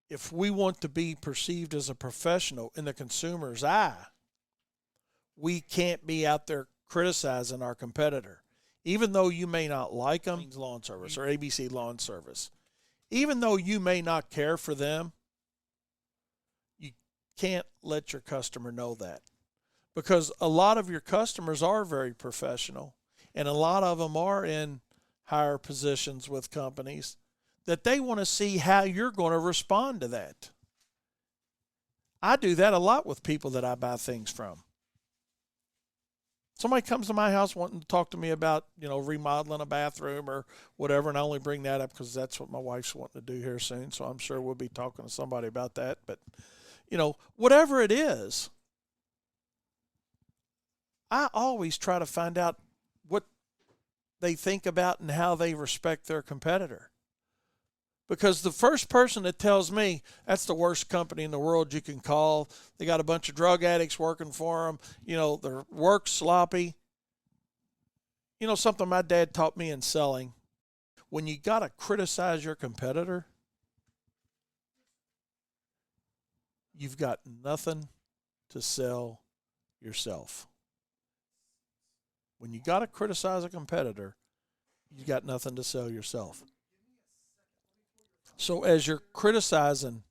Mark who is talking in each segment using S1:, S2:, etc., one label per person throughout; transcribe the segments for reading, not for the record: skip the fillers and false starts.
S1: if we want to be perceived as a professional in the consumer's eye, we can't be out there criticizing our competitor. Even though you may not like them, Lawn Service or ABC Lawn Service, even though you may not care for them, you can't let your customer know that. Because a lot of your customers are very professional, and a lot of them are in higher positions with companies that they want to see how you're going to respond to that. I do that a lot with people that I buy things from. Somebody comes to my house wanting to talk to me about, remodeling a bathroom or whatever, and I only bring that up because that's what my wife's wanting to do here soon, so I'm sure we'll be talking to somebody about that. But, whatever it is, I always try to find out what they think about and how they respect their competitor. Because the first person that tells me that's the worst company in the world you can call, they got a bunch of drug addicts working for them, their work's sloppy. Something my dad taught me in selling, when you got to criticize your competitor, you've got nothing to sell yourself. When you got to criticize a competitor, you got nothing to sell yourself. So as you're criticizing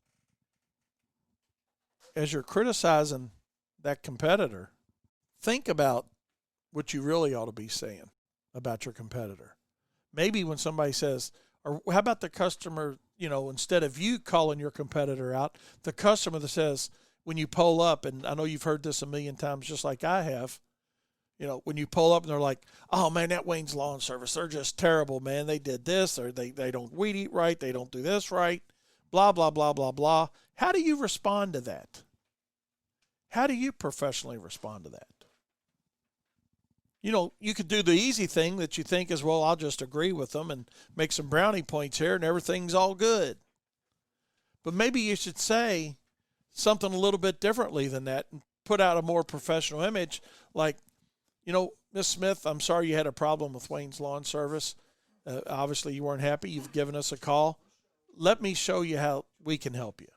S1: that competitor, think about what you really ought to be saying about your competitor. Maybe when somebody says, or how about the customer, instead of you calling your competitor out, the customer that says, when you pull up, and I know you've heard this a million times just like I have, when you pull up and they're like, oh, man, that Wayne's Lawn Service, they're just terrible, man. They did this, or they don't weed eat right, they don't do this right, blah, blah, blah, blah, blah. How do you respond to that? How do you professionally respond to that? You could do the easy thing that you think is, well, I'll just agree with them and make some brownie points here and everything's all good. But maybe you should say something a little bit differently than that and put out a more professional image like, Miss Smith, I'm sorry you had a problem with Wayne's Lawn Service. Obviously, you weren't happy. You've given us a call. Let me show you how we can help you.